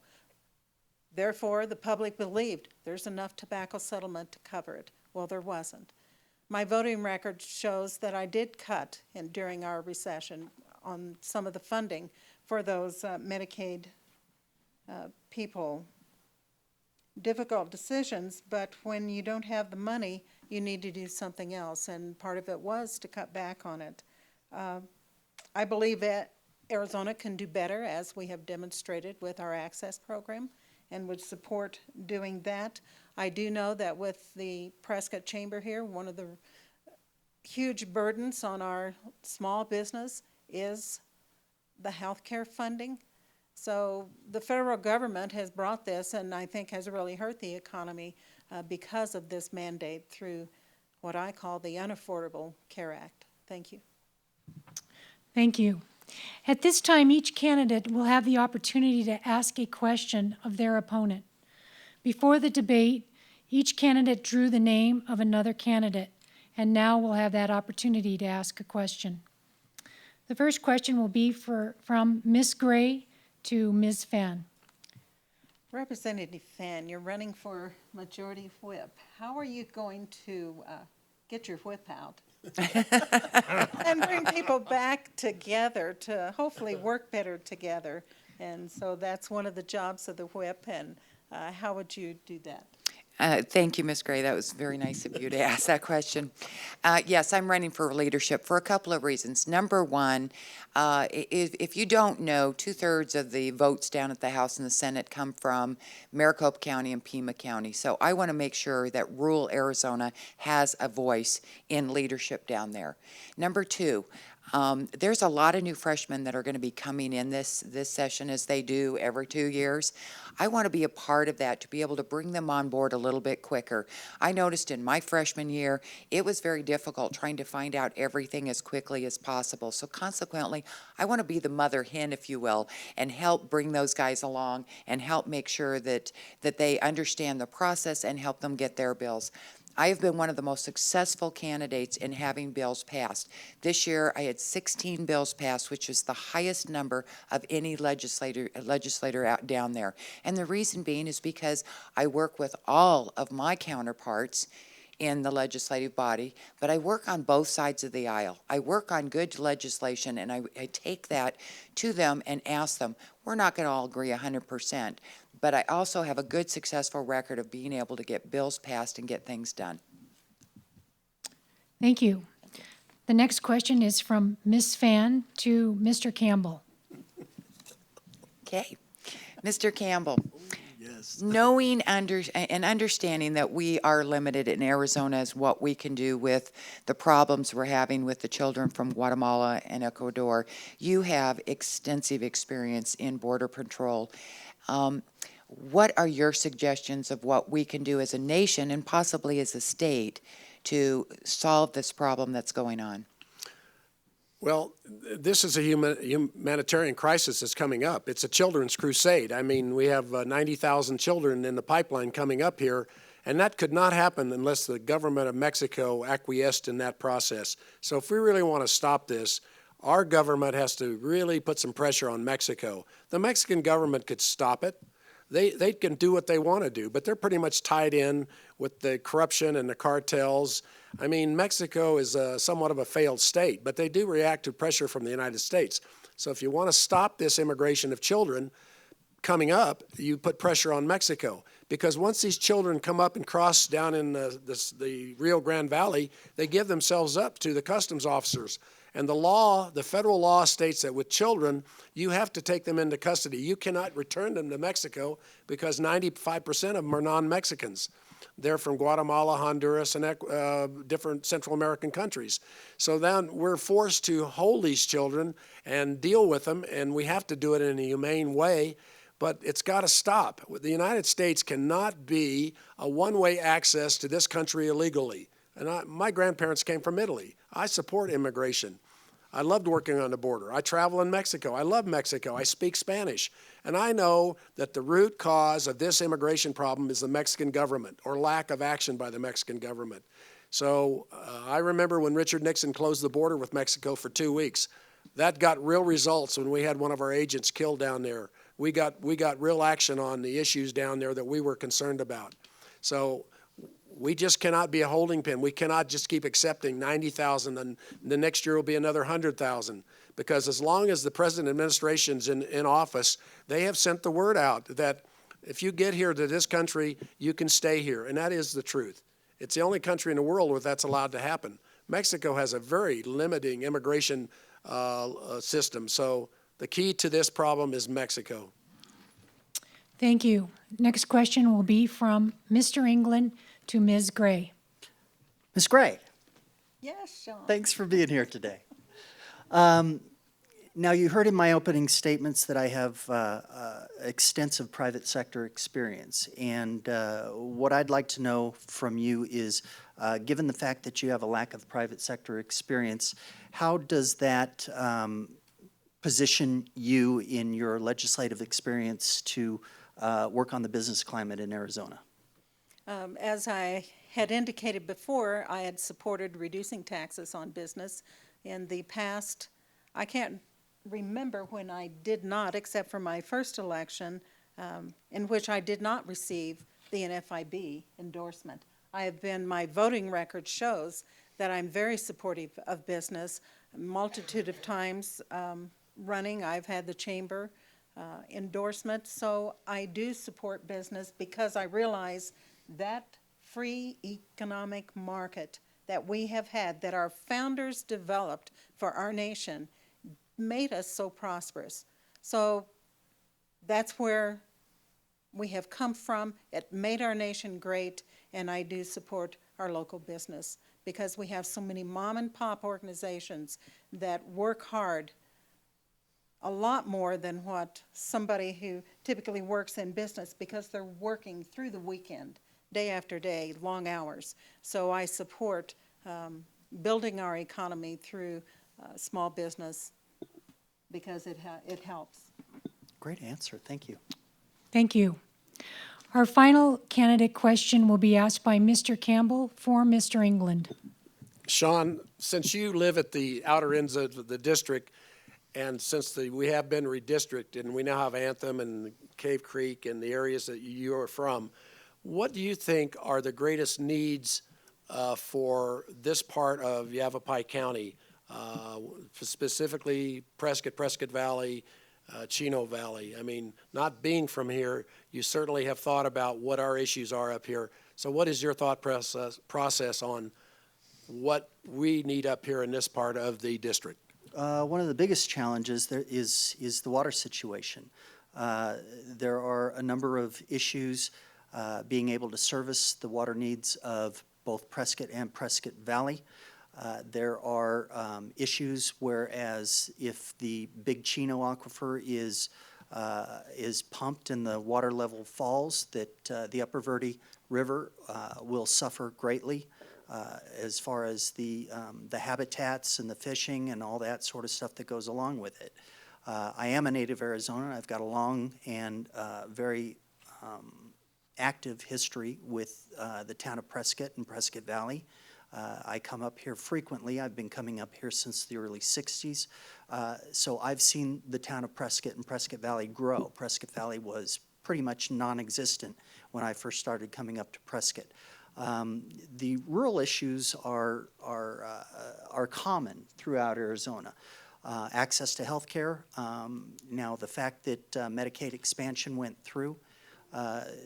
Therefore, the public believed there's enough tobacco settlement to cover it. Well, there wasn't. My voting record shows that I did cut during our recession on some of the funding for those Medicaid people. Difficult decisions, but when you don't have the money, you need to do something else, and part of it was to cut back on it. I believe that Arizona can do better, as we have demonstrated with our access program, and would support doing that. I do know that with the Prescott Chamber here, one of the huge burdens on our small business is the healthcare funding. So the federal government has brought this, and I think has really hurt the economy because of this mandate through what I call the Unaffordable Care Act. Thank you. Thank you. At this time, each candidate will have the opportunity to ask a question of their opponent. Before the debate, each candidate drew the name of another candidate, and now we'll have that opportunity to ask a question. The first question will be from Ms. Gray to Ms. Fan. Representative Fan, you're running for Majority Whip. How are you going to get your whip out and bring people back together to hopefully work better together? And so that's one of the jobs of the whip, and how would you do that? Thank you, Ms. Gray. That was very nice of you to ask that question. Yes, I'm running for leadership for a couple of reasons. Number one, if you don't know, 2/3 of the votes down at the House and the Senate come from Maricopa County and Pima County. So I want to make sure that rural Arizona has a voice in leadership down there. Number two, there's a lot of new freshmen that are going to be coming in this session, as they do every 2 years. I want to be a part of that, to be able to bring them on board a little bit quicker. I noticed in my freshman year, it was very difficult trying to find out everything as quickly as possible. So consequently, I want to be the mother hen, if you will, and help bring those guys along and help make sure that they understand the process and help them get their bills. I have been one of the most successful candidates in having bills passed. This year, I had 16 bills passed, which is the highest number of any legislator out down there. And the reason being is because I work with all of my counterparts in the legislative body, but I work on both sides of the aisle. I work on good legislation, and I take that to them and ask them, we're not going to all agree 100%, but I also have a good, successful record of being able to get bills passed and get things done. Thank you. The next question is from Ms. Fan to Mr. Campbell. Okay. Mr. Campbell. Yes. Knowing and understanding that we are limited in Arizona as what we can do with the problems we're having with the children from Guatemala and Ecuador, you have extensive experience in border patrol. What are your suggestions of what we can do as a nation and possibly as a state to solve this problem that's going on? Well, this is a humanitarian crisis that's coming up. It's a children's crusade. I mean, we have 90,000 children in the pipeline coming up here, and that could not happen unless the government of Mexico acquiesced in that process. So if we really want to stop this, our government has to really put some pressure on Mexico. The Mexican government could stop it. They can do what they want to do, but they're pretty much tied in with the corruption and the cartels. I mean, Mexico is somewhat of a failed state, but they do react to pressure from the United States. So if you want to stop this immigration of children coming up, you put pressure on Mexico. Because once these children come up and cross down in the Rio Grande Valley, they give themselves up to the customs officers. And the law, the federal law states that with children, you have to take them into custody. You cannot return them to Mexico because 95% of them are non-Mexicans. They're from Guatemala, Honduras, and different Central American countries. So then we're forced to hold these children and deal with them, and we have to do it in a humane way, but it's got to stop. The United States cannot be a one-way access to this country illegally. And my grandparents came from Italy. I support immigration. I loved working on the border. I travel in Mexico. I love Mexico. I speak Spanish. And I know that the root cause of this immigration problem is the Mexican government or lack of action by the Mexican government. So I remember when Richard Nixon closed the border with Mexico for 2 weeks. That got real results when we had one of our agents killed down there. We got real action on the issues down there that we were concerned about. So we just cannot be a holding pin. We cannot just keep accepting 90,000 and the next year will be another 100,000. Because as long as the present administration's in office, they have sent the word out that if you get here to this country, you can stay here. And that is the truth. It's the only country in the world where that's allowed to happen. Mexico has a very limiting immigration system. So the key to this problem is Mexico. Thank you. Next question will be from Mr. England to Ms. Gray. Ms. Gray, Yes, Sean. thanks for being here today. Now, you heard in my opening statements that I have extensive private sector experience. And what I'd like to know from you is, given the fact that you have a lack of private sector experience, how does that position you in your legislative experience to work on the business climate in Arizona? As I had indicated before, I had supported reducing taxes on business. In the past, I can't remember when I did not, except for my first election, in which I did not receive the NFIB endorsement. My voting record shows that I'm very supportive of business. A multitude of times running, I've had the chamber endorsement. So I do support business because I realize that free economic market that we have had, that our founders developed for our nation, made us so prosperous. So that's where we have come from. It made our nation great, and I do support our local business because we have so many mom and pop organizations that work hard, a lot more than what somebody who typically works in business, because they're working through the weekend, day after day, long hours. So I support building our economy through small business because it helps. Great answer. Thank you. Thank you. Our final candidate question will be asked by Mr. Campbell for Mr. England. Sean, since you live at the outer ends of the district, and since we have been redistricted and we now have Anthem and Cave Creek and the areas that you are from, what do you think are the greatest needs for this part of Yavapai County, specifically Prescott Valley, Chino Valley? I mean, not being from here, you certainly have thought about what our issues are up here. So what is your thought process on what we need up here in this part of the district? One of the biggest challenges there is the water situation. There are a number of issues being able to service the water needs of both Prescott and Prescott Valley. There are issues whereas if the Big Chino Aquifer is pumped and the water level falls, that the Upper Verde River will suffer greatly. as far as the habitats and the fishing and all that sort of stuff that goes along with it. I am a native Arizonan. I've got a long and very active history with the town of Prescott and Prescott Valley. I come up here frequently. I've been coming up here since the early 60s. So I've seen the town of Prescott and Prescott Valley grow. Prescott Valley was pretty much non-existent when I first started coming up to Prescott. The rural issues are common throughout Arizona. Access to health care. Now, the fact that Medicaid expansion went through,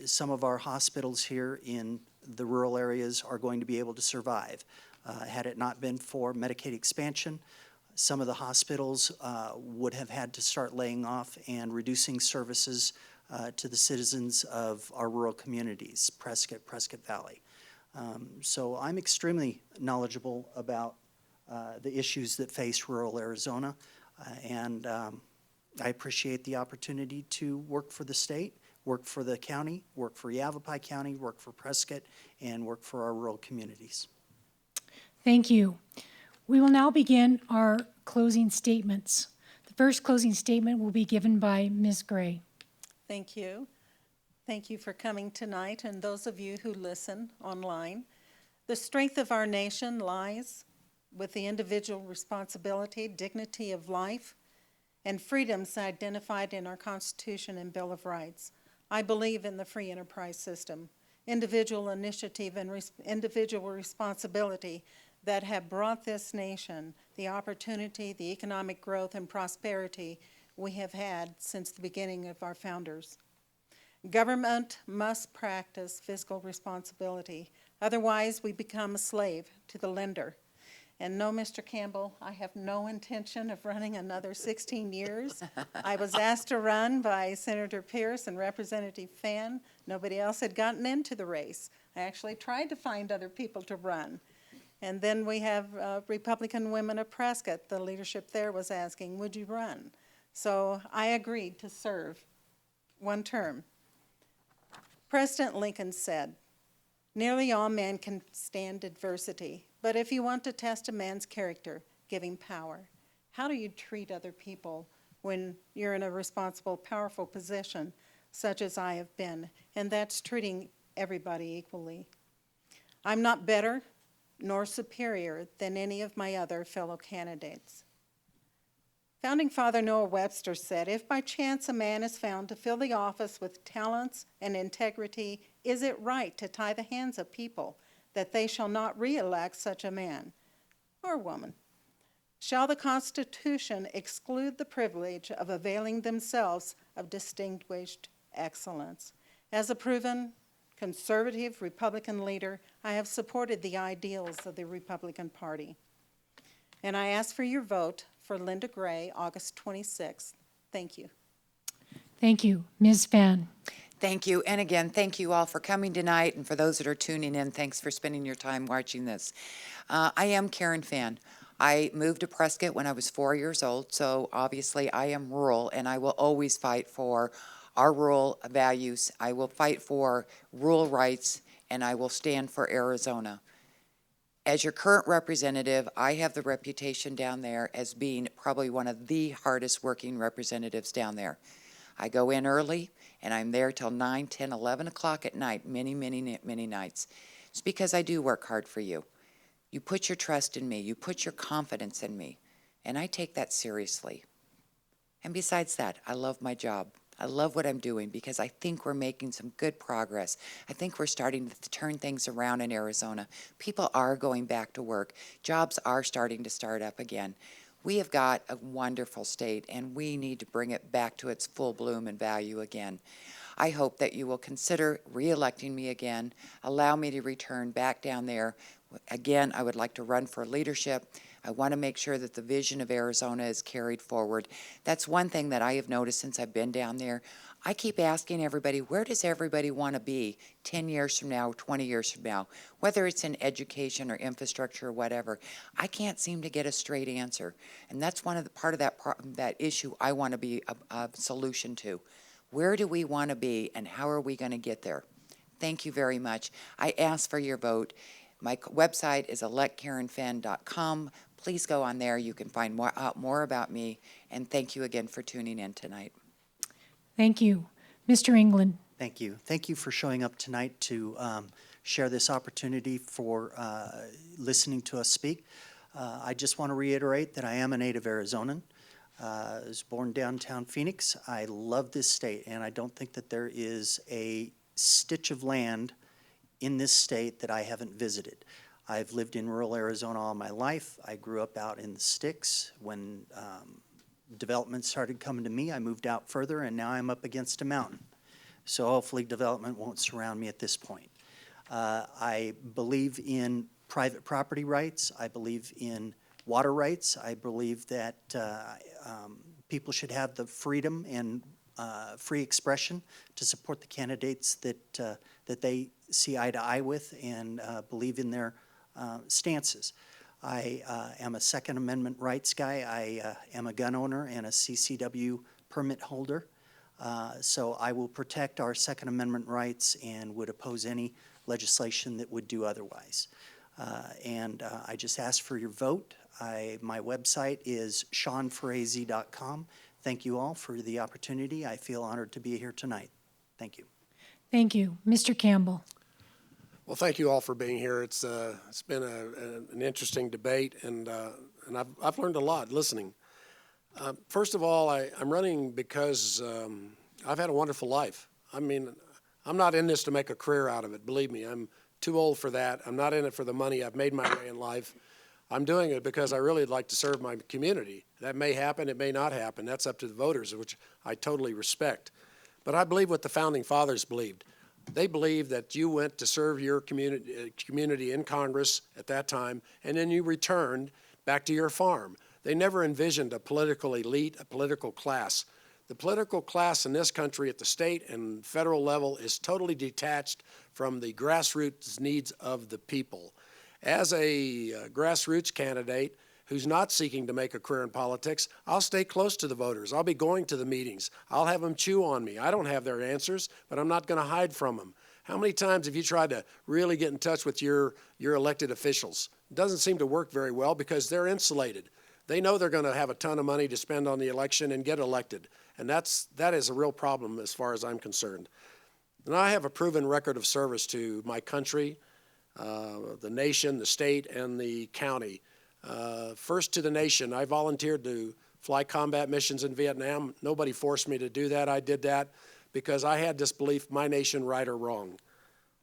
some of our hospitals here in the rural areas are going to be able to survive. Had it not been for Medicaid expansion, some of the hospitals would have had to start laying off and reducing services to the citizens of our rural communities, Prescott, Prescott Valley. So I'm extremely knowledgeable about the issues that face rural Arizona, and I appreciate the opportunity to work for the state, work for the county, work for Yavapai County, work for Prescott, and work for our rural communities. Thank you. We will now begin our closing statements. The first closing statement will be given by Ms. Gray. Thank you. Thank you for coming tonight, and those of you who listen online. The strength of our nation lies with the individual responsibility, dignity of life, and freedoms identified in our Constitution and Bill of Rights. I believe in the free enterprise system, individual initiative and individual responsibility that have brought this nation the opportunity, the economic growth and prosperity we have had since the beginning of our founders. Government must practice fiscal responsibility. Otherwise, we become a slave to the lender. And no, Mr. Campbell, I have no intention of running another 16 years. I was asked to run by Senator Pierce and Representative Fan. Nobody else had gotten into the race. I actually tried to find other people to run. And then we have Republican Women of Prescott. The leadership there was asking, would you run? So I agreed to serve one term. President Lincoln said, "Nearly all men can stand adversity, but if you want to test a man's character, give him power." How do you treat other people when you're in a responsible, powerful position, such as I have been? And that's treating everybody equally. I'm not better nor superior than any of my other fellow candidates. Founding Father Noah Webster said, "If by chance a man is found to fill the office with talents and integrity, is it right to tie the hands of people that they shall not re-elect such a man or woman? Shall the Constitution exclude the privilege of availing themselves of distinguished excellence?" As a proven conservative Republican leader, I have supported the ideals of the Republican Party. And I ask for your vote for Linda Gray, August 26th. Thank you. Thank you. Ms. Fan. Thank you. And again, thank you all for coming tonight. And for those that are tuning in, thanks for spending your time watching this. I am Karen Fan. I moved to Prescott when I was 4 years old, so obviously I am rural, and I will always fight for our rural values. I will fight for rural rights, and I will stand for Arizona. As your current representative, I have the reputation down there as being probably one of the hardest working representatives down there. I go in early, and I'm there till 9, 10, 11 o'clock at night, many nights. It's because I do work hard for you. You put your trust in me. You put your confidence in me, and I take that seriously. And besides that, I love my job. I love what I'm doing because I think we're making some good progress. I think we're starting to turn things around in Arizona. People are going back to work. Jobs are starting to start up again. We have got a wonderful state, and we need to bring it back to its full bloom and value again. I hope that you will consider re-electing me again, allow me to return back down there. Again, I would like to run for leadership. I want to make sure that the vision of Arizona is carried forward. That's one thing that I have noticed since I've been down there. I keep asking everybody, where does everybody want to be 10 years from now, 20 years from now, whether it's in education or infrastructure or whatever. I can't seem to get a straight answer. And that's one of the part of that issue I want to be a solution to. Where do we want to be, and how are we going to get there? Thank you very much. I ask for your vote. My website is electkarenfan.com. Please go on there. You can find out more about me. And thank you again for tuning in tonight. Thank you. Mr. England. Thank you. Thank you for showing up tonight to share this opportunity for listening to us speak. I just want to reiterate that I am a native Arizonan. I was born downtown Phoenix. I love this state, and I don't think that there is a stitch of land in this state that I haven't visited. I've lived in rural Arizona all my life. I grew up out in the sticks. When development started coming to me, I moved out further, and now I'm up against a mountain. So hopefully development won't surround me at this point. I believe in private property rights. I believe in water rights. I believe that people should have the freedom and free expression to support the candidates that they see eye to eye with and believe in their stances. I am a Second Amendment rights guy. I am a gun owner and a CCW permit holder. So I will protect our Second Amendment rights and would oppose any legislation that would do otherwise. I just ask for your vote. My website is seanfrazy.com. Thank you all for the opportunity. I feel honored to be here tonight. Thank you. Thank you. Mr. Campbell. Well, thank you all for being here. It's been an interesting debate, and I've learned a lot listening. First of all, I'm running because I've had a wonderful life. I mean, I'm not in this to make a career out of it. Believe me, I'm too old for that. I'm not in it for the money. I've made my way in life. I'm doing it because I really like to serve my community. That may happen, it may not happen. That's up to the voters, which I totally respect. But I believe what the Founding Fathers believed. They believed that you went to serve your community in Congress at that time, and then you returned back to your farm. They never envisioned a political elite, a political class. The political class in this country at the state and federal level is totally detached from the grassroots needs of the people. As a grassroots candidate who's not seeking to make a career in politics, I'll stay close to the voters. I'll be going to the meetings. I'll have them chew on me. I don't have their answers, but I'm not going to hide from them. How many times have you tried to really get in touch with your elected officials? It doesn't seem to work very well because they're insulated. They know they're going to have a ton of money to spend on the election and get elected. And that is a real problem as far as I'm concerned. And I have a proven record of service to my country, the nation, the state, and the county. First to the nation, I volunteered to fly combat missions in Vietnam. Nobody forced me to do that. I did that because I had this belief, my nation, right or wrong.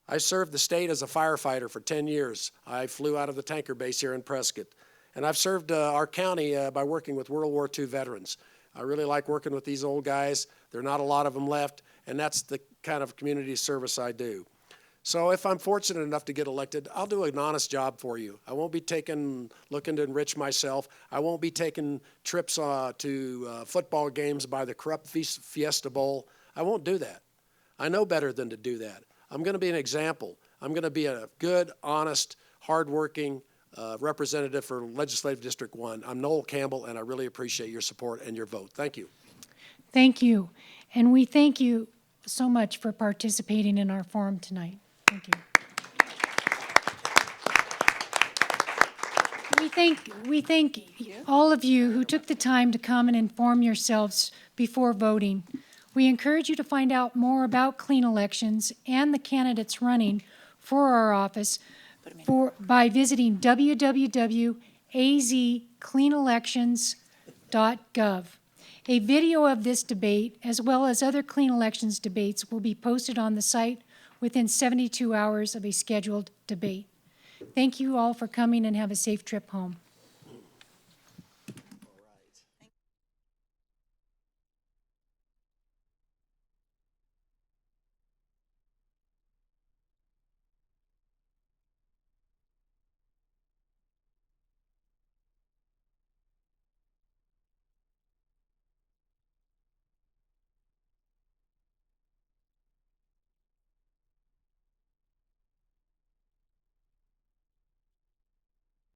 I served the state as a firefighter for 10 years. I flew out of the tanker base here in Prescott. And I've served our county by working with World War II veterans. I really like working with these old guys. There are not a lot of them left, and that's the kind of community service I do. So if I'm fortunate enough to get elected, I'll do an honest job for you. I won't be looking to enrich myself. I won't be taking trips to football games by the corrupt Fiesta Bowl. I won't do that. I know better than to do that. I'm going to be an example. I'm going to be a good, honest, hardworking representative for Legislative District 1. I'm Noel Campbell, and I really appreciate your support and your vote. Thank you. Thank you. And we thank you so much for participating in our forum tonight. Thank you. We thank all of you who took the time to come and inform yourselves before voting. We encourage you to find out more about clean elections and the candidates running for our office by visiting www.azcleanelections.gov. A video of this debate, as well as other clean elections debates, will be posted on the site within 72 hours of a scheduled debate. Thank you all for coming and have a safe trip home.